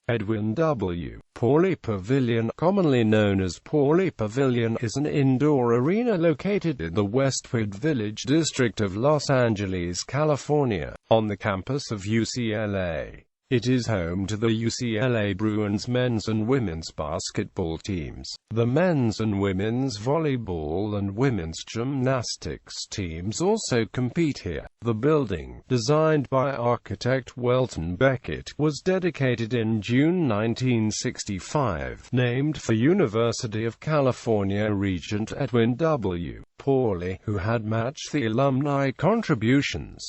Edwin W.Pauley Pavilion, commonly known as Pauley Pavilion, is an indoor arena located in the Westwood Village district of Los Angeles, California, on the campus of UCLA. It is home to the UCLA Bruins men's and women's basketball teams, the men's and women's volleyball and women's gymnastics teams also compete here. The building, designed by architect Welton Beckett, was dedicated in June 1965, named for University of California Regent Edwin W. Pauley, who had matched the alumni contributions.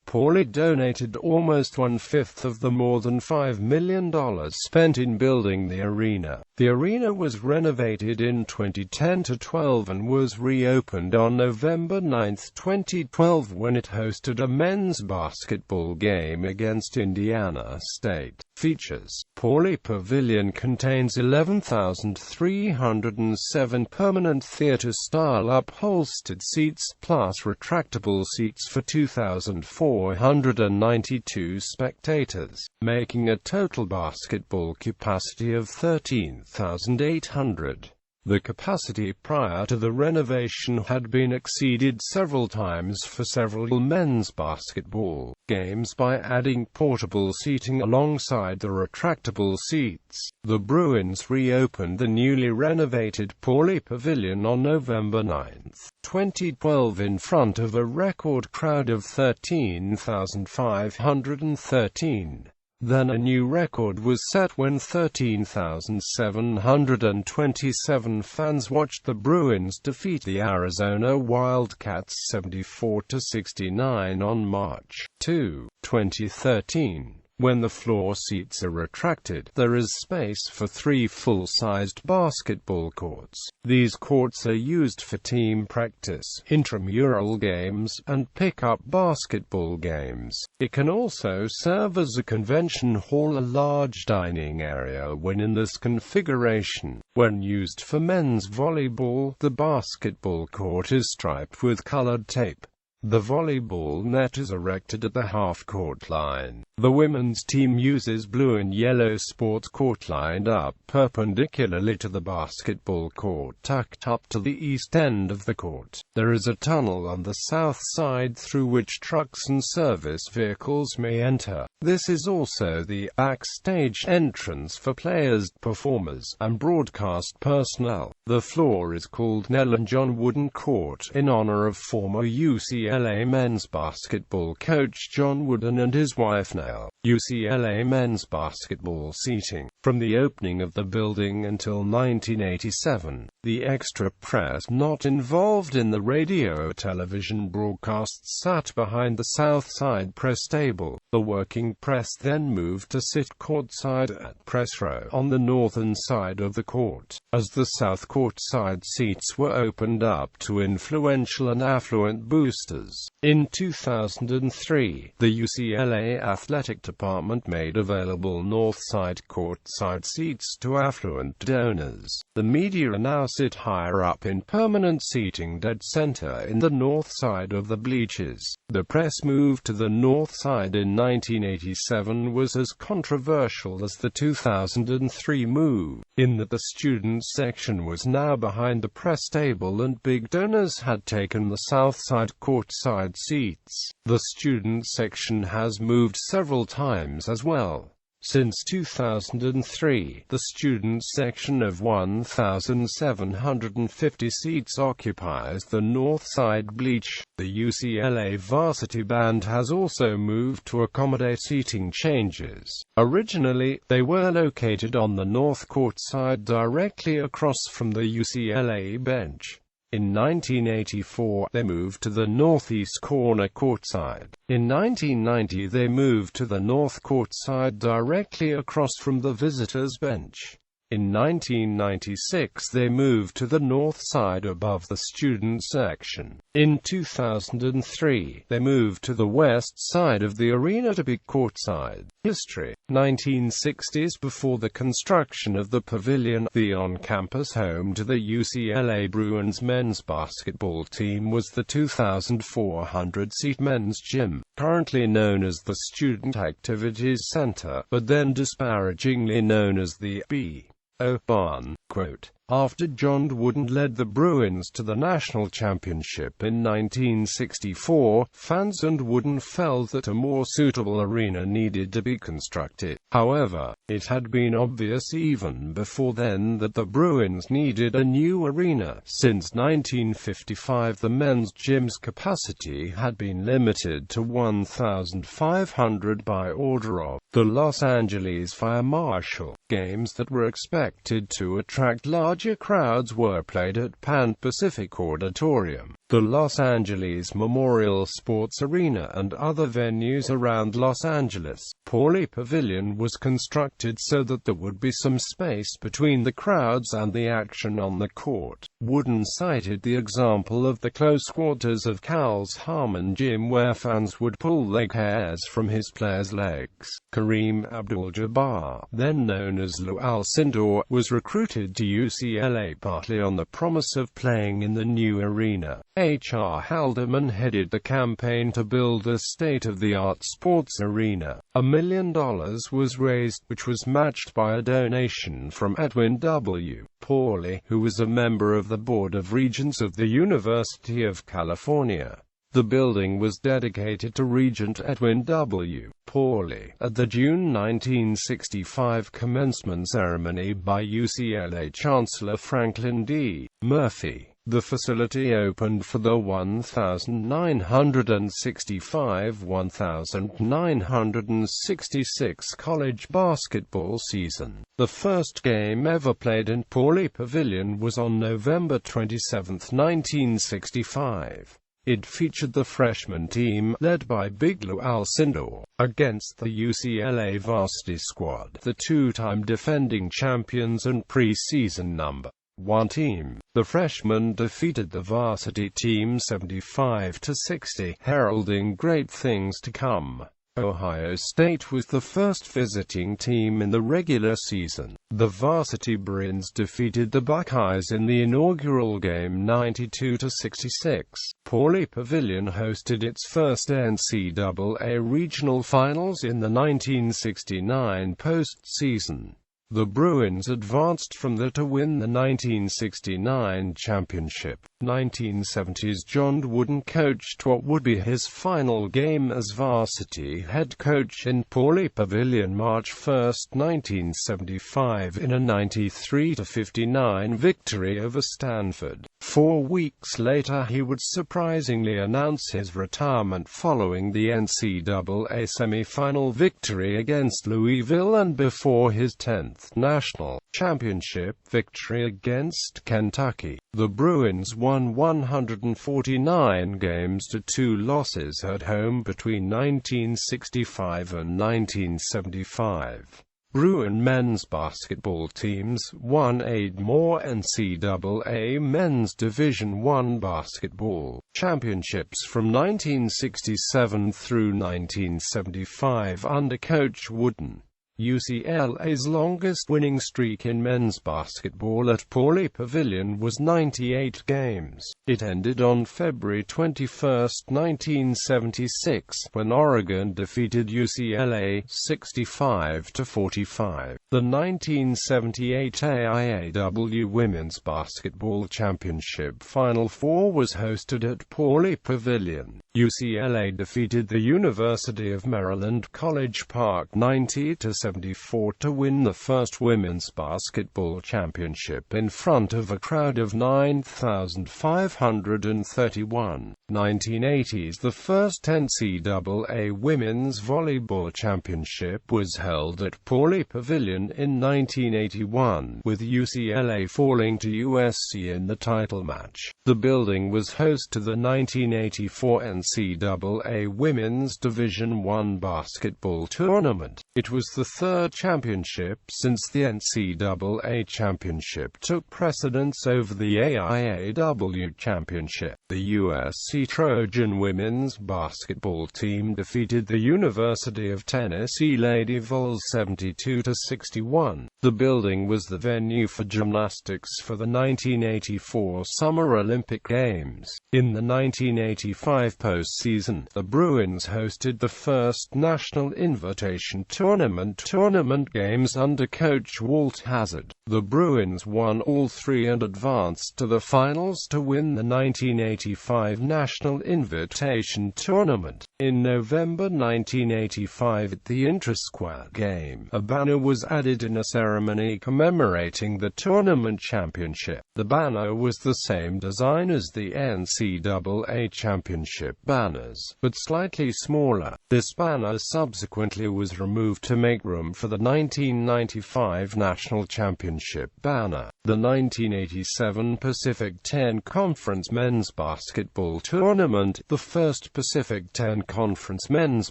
Pauley donated almost one-fifth of the more than $5 million spent in building the arena. The arena was renovated in 2010-12 and was reopened on November 9, 2012 when it hosted a men's basketball game against Indiana State. Features: Pauley Pavilion contains 11,307 permanent theater-style upholstered seats, plus retractable seats for 2,492 spectators, making a total basketball capacity of 13,800. The capacity prior to the renovation had been exceeded several times for several men's basketball games by adding portable seating alongside the retractable seats. The Bruins reopened the newly renovated Pauley Pavilion on November 9, 2012 in front of a record crowd of 13,513. Then a new record was set when 13,727 fans watched the Bruins defeat the Arizona Wildcats 74-69 on March 2, 2013. When the floor seats are retracted, there is space for 3 full-sized basketball courts. These courts are used for team practice, intramural games, and pick-up basketball games. It can also serve as a convention hall, a large dining area when in this configuration. When used for men's volleyball, the basketball court is striped with colored tape. The volleyball net is erected at the half-court line. The women's team uses blue and yellow sports court lined up perpendicularly to the basketball court, tucked up to the east end of the court. There is a tunnel on the south side through which trucks and service vehicles may enter. This is also the backstage entrance for players, performers, and broadcast personnel. The floor is called Nell and John Wooden Court in honor of former UCLA men's basketball coach John Wooden and his wife Nell. UCLA men's basketball seating. From the opening of the building until 1987, the extra press not involved in the radio or television broadcasts sat behind the south side press table. The working press then moved to sit courtside at press row on the northern side of the court, as the south court side seats were opened up to influential and affluent boosters. In 2003, the UCLA Athletic Department made available north side courtside seats to affluent donors. The media now sit higher up in permanent seating dead center in the north side of the bleachers. The press move to the north side in 1987 was as controversial as the 2003 move, in that the student section was now behind the press table and big donors had taken the south side courtside seats. The student section has moved several times as well. Since 2003, the student section of 1,750 seats occupies the north side bleach. The UCLA varsity band has also moved to accommodate seating changes. Originally, they were located on the north court side directly across from the UCLA bench. In 1984, they moved to the northeast corner courtside. In 1990, they moved to the north courtside directly across from the visitors' bench. In 1996, they moved to the north side above the student section. In 2003, they moved to the west side of the arena to be courtside. History. 1960s. Before the construction of the pavilion, the on-campus home to the UCLA Bruins men's basketball team was the 2,400-seat men's gym, currently known as the Student Activities Center, but then disparagingly known as the B.O. Barn. Quote, after John Wooden led the Bruins to the national championship in 1964, fans and Wooden felt that a more suitable arena needed to be constructed. However, it had been obvious even before then that the Bruins needed a new arena. Since 1955, the men's gym's capacity had been limited to 1,500 by order of the Los Angeles Fire Marshal. Games that were expected to attract larger crowds were played at Pan Pacific Auditorium, the Los Angeles Memorial Sports Arena, and other venues around Los Angeles. Pauley Pavilion was constructed so that there would be some space between the crowds and the action on the court. Wooden cited the example of the close quarters of Cal's Harmon Gym, where fans would pull leg hairs from his players' legs. Kareem Abdul-Jabbar, then known as Lou Alcindor, was recruited to UCLA partly on the promise of playing in the new arena. H.R. Haldeman headed the campaign to build a state-of-the-art sports arena. $1 million was raised, which was matched by a donation from Edwin W.Pauley, who was a member of the Board of Regents of the University of California. The building was dedicated to Regent Edwin W. Pauley at the June 1965 commencement ceremony by UCLA Chancellor Franklin D. Murphy. The facility opened for the 1965-1966 college basketball season. The first game ever played in Pauley Pavilion was on November 27, 1965. It featured the freshman team, led by Big Lou Alcindor, against the UCLA varsity squad, the two-time defending champions and preseason number 1 team. The freshmen defeated the varsity team 75-60, heralding great things to come. Ohio State was the first visiting team in the regular season. The varsity Bruins defeated the Buckeyes in the inaugural game 92-66. Pauley Pavilion hosted its first NCAA regional finals in the 1969 postseason. The Bruins advanced from there to win the 1969 championship. 1970s John Wooden coached what would be his final game as varsity head coach in Pauley Pavilion March 1, 1975 in a 93-59 victory over Stanford. 4 weeks later he would surprisingly announce his retirement following the NCAA semi-final victory against Louisville and before his 10th national championship victory against Kentucky. The Bruins won 149 games to 2 losses at home between 1965 and 1975. Bruin men's basketball teams won 8 more NCAA Men's Division I basketball championships from 1967 through 1975 under Coach Wooden. UCLA's longest winning streak in men's basketball at Pauley Pavilion was 98 games. It ended on February 21, 1976, when Oregon defeated UCLA 65-45. The 1978 AIAW Women's Basketball Championship Final Four was hosted at Pauley Pavilion. UCLA defeated the University of Maryland College Park 90-74 to win the first women's basketball championship in front of a crowd of 9,531. 1980s The first NCAA Women's Volleyball Championship was held at Pauley Pavilion in 1981, with UCLA falling to USC in the title match. The building was host to the 1984 NCAA NCAA Women's Division I basketball tournament. It was the third championship since the NCAA championship took precedence over the AIAW championship. The USC Trojan women's basketball team defeated the University of Tennessee Lady Vols 72-61. The building was the venue for gymnastics for the 1984 Summer Olympic Games. In the 1985 postseason, the Bruins hosted the first National Invitation Tournament games under coach Walt Hazzard. The Bruins won all three and advanced to the finals to win the 1985 National Invitation Tournament. In November 1985 at the Intrasquad game, a banner was added in a ceremony commemorating the tournament championship. The banner was the same design as the NCAA championship banners, but slightly smaller. This banner subsequently was removed to make room for the 1995 National Championship banner. The 1987 Pacific 10 Conference Men's Basketball Tournament, the first Pacific 10 Conference Men's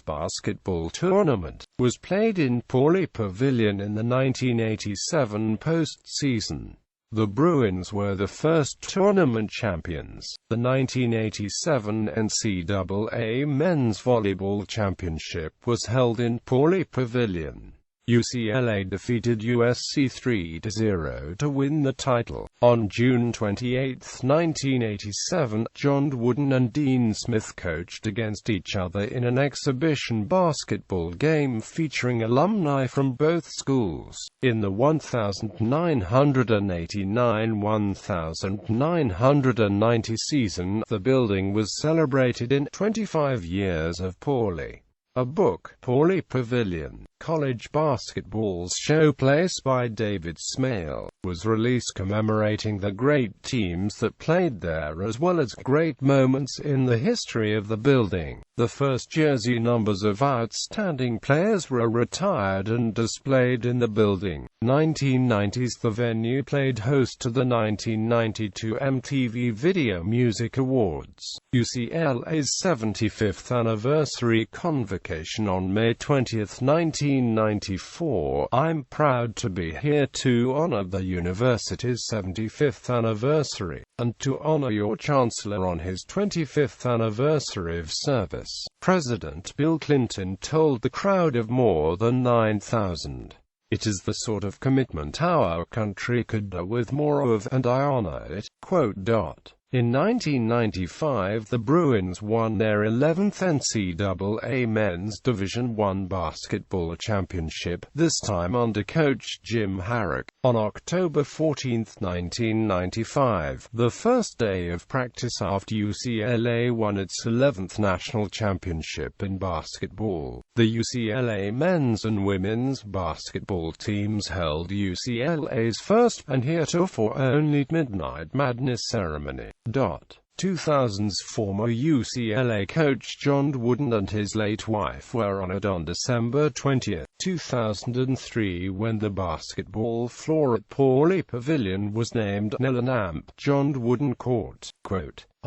Basketball Tournament, was played in Pauley Pavilion in the 1987 postseason. The Bruins were the first tournament champions. The 1987 NCAA Men's Volleyball Championship was held in Pauley Pavilion. UCLA defeated USC 3-0 to win the title. On June 28, 1987, John Wooden and Dean Smith coached against each other in an exhibition basketball game featuring alumni from both schools. In the 1989-1990 season, the building was celebrated in 25 years of Pauley. A book, Pauley Pavilion, College Basketball's Showplace by David Smale, was released commemorating the great teams that played there as well as great moments in the history of the building. The first jersey numbers of outstanding players were retired and displayed in the building. 1990s The venue played host to the 1992 MTV Video Music Awards. UCLA's 75th anniversary convocation on May 20, 1994. I'm proud to be here to honor the university's 75th anniversary, and to honor your chancellor on his 25th anniversary of service. President Bill Clinton told the crowd of more than 9,000. It is the sort of commitment our country could do with more of, and I honor it. In 1995, the Bruins won their 11th NCAA Men's Division I basketball championship, this time under coach Jim Harrick. On October 14, 1995, the first day of practice after UCLA won its 11th national championship in basketball, the UCLA men's and women's basketball teams held UCLA's first, and heretofore only, Midnight Madness ceremony. 2000's former UCLA coach John Wooden and his late wife were honored on December 20, 2003 when the basketball floor at Pauley Pavilion was named Nellanamp John Wooden Court.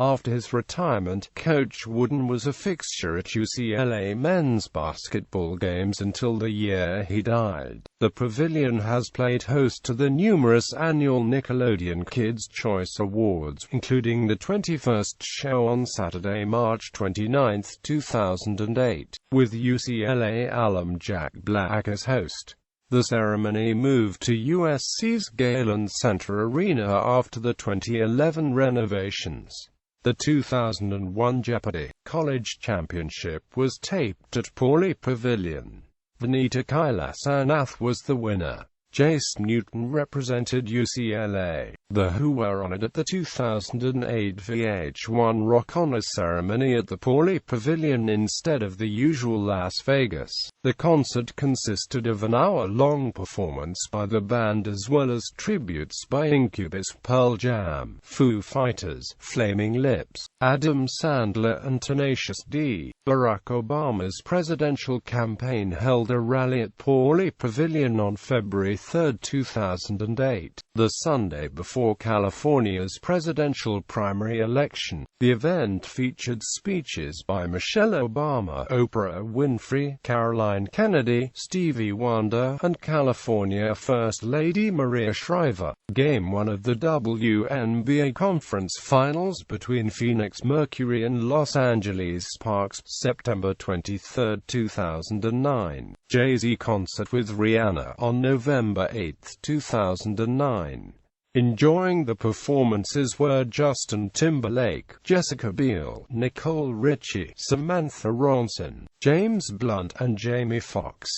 After his retirement, Coach Wooden was a fixture at UCLA men's basketball games until the year he died. The pavilion has played host to the numerous annual Nickelodeon Kids' Choice Awards, including the 21st show on Saturday, March 29, 2008, with UCLA alum Jack Black as host. The ceremony moved to USC's Galen Center Arena after the 2011 renovations. The 2001 Jeopardy! College Championship was taped at Pauley Pavilion. Vanita Kailasanath was the winner. Jace Newton represented UCLA. The Who were honored at the 2008 VH1 Rock Honors ceremony at the Pauley Pavilion instead of the usual Las Vegas. The concert consisted of an hour-long performance by the band as well as tributes by Incubus, Pearl Jam, Foo Fighters, Flaming Lips, Adam Sandler and Tenacious D. Barack Obama's presidential campaign held a rally at Pauley Pavilion on February 23, 2008, the Sunday before California's presidential primary election. The event featured speeches by Michelle Obama, Oprah Winfrey, Caroline Kennedy, Stevie Wonder, and California First Lady Maria Shriver. Game 1 of the WNBA Conference Finals between Phoenix Mercury and Los Angeles Sparks, September 23, 2009. Jay-Z concert with Rihanna on November 8, 2009. Enjoying the performances were Justin Timberlake, Jessica Biel, Nicole Richie, Samantha Ronson, James Blunt, and Jamie Foxx.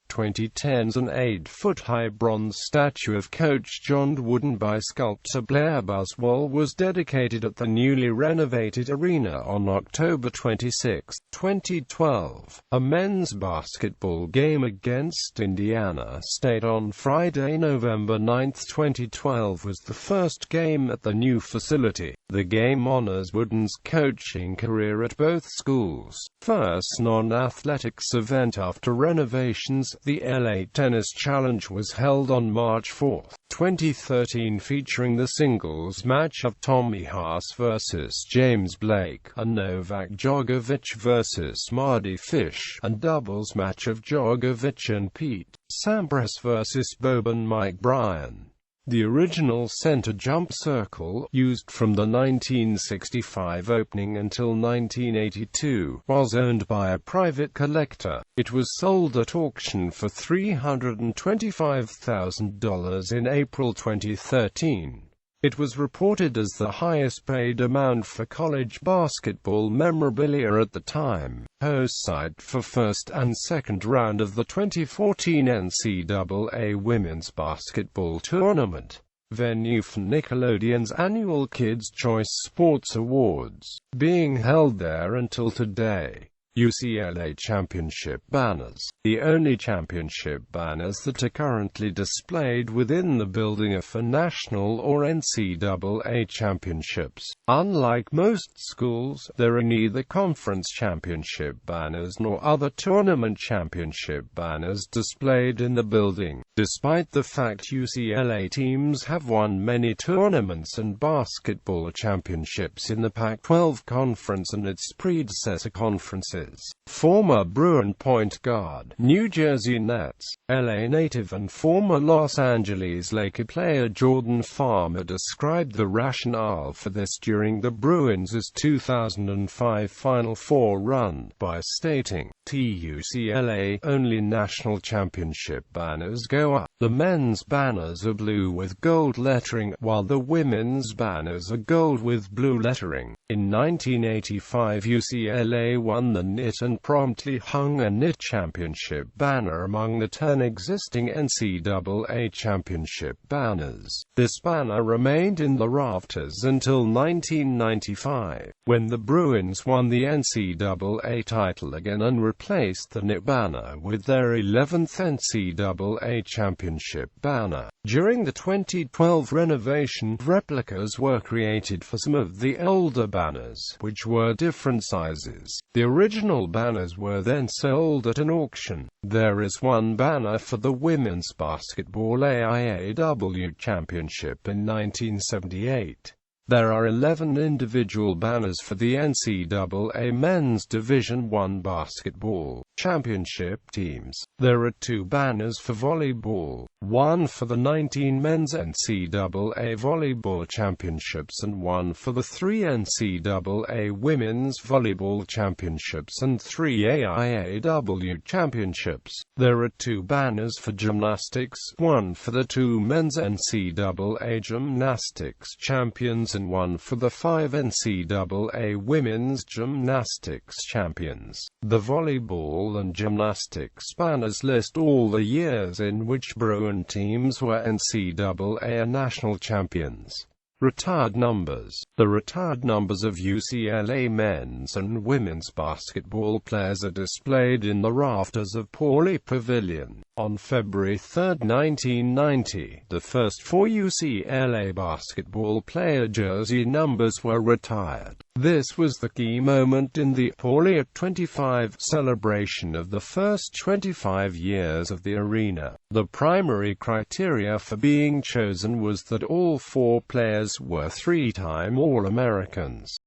2010's an 8-foot-high bronze statue of Coach John Wooden by sculptor Blair Buswell was dedicated at the newly renovated arena on October 26, 2012. A men's basketball game against Indiana State on Friday, November 9, 2012 was the first game at the new facility. The game honors Wooden's coaching career at both schools. First non-athletics event after renovations, the LA Tennis Challenge was held on March 4, 2013, featuring the singles match of Tommy Haas vs. James Blake, and Novak Djokovic vs. Mardy Fish, and doubles match of Djokovic and Pete Sampras vs. Boban Mike Bryan. The original center jump circle, used from the 1965 opening until 1982, was owned by a private collector. It was sold at auction for $325,000 in April 2013. It was reported as the highest-paid amount for college basketball memorabilia at the time. Host site for first and second round of the 2014 NCAA Women's Basketball Tournament. Venue for Nickelodeon's annual Kids' Choice Sports Awards, being held there until today. UCLA Championship banners. The only championship banners that are currently displayed within the building are for national or NCAA championships. Unlike most schools, there are neither conference championship banners nor other tournament championship banners displayed in the building. Despite the fact UCLA teams have won many tournaments and basketball championships in the Pac-12 conference and its predecessor conferences. Former Bruin point guard, New Jersey Nets, LA native and former Los Angeles Laker player Jordan Farmer described the rationale for this during the Bruins' 2005 Final Four run by stating, "UCLA only national championship banners go up. The men's banners are blue with gold lettering, while the women's banners are gold with blue lettering." In 1985 UCLA won the NIT and promptly hung a NIT championship banner among the 10 existing NCAA championship banners. This banner remained in the rafters until 1995, when the Bruins won the NCAA title again and replaced the NIT banner with their 11th NCAA championship banner. During the 2012 renovation, replicas were created for some of the older banners, which were different sizes. The original banners were then sold at an auction. There is one banner for the Women's Basketball AIAW Championship in 1978. There are 11 individual banners for the NCAA Men's Division I Basketball Championship teams. There are 2 banners for volleyball, one for the 19 Men's NCAA Volleyball Championships and one for the 3 NCAA Women's Volleyball Championships and 3 AIAW Championships. There are 2 banners for gymnastics, one for the 2 Men's NCAA Gymnastics Champions and one for the 5 NCAA Women's Gymnastics Champions. The volleyball and gymnastics banners list all the years in which Bruin teams were NCAA national champions. Retired numbers. The retired numbers of UCLA men's and women's basketball players are displayed in the rafters of Pauley Pavilion. On February 3, 1990, the first 4 UCLA basketball player jersey numbers were retired. This was the key moment in the Pauley 25 celebration of the first 25 years of the arena. The primary criteria for being chosen was that all 4 players were 3-time All-Americans.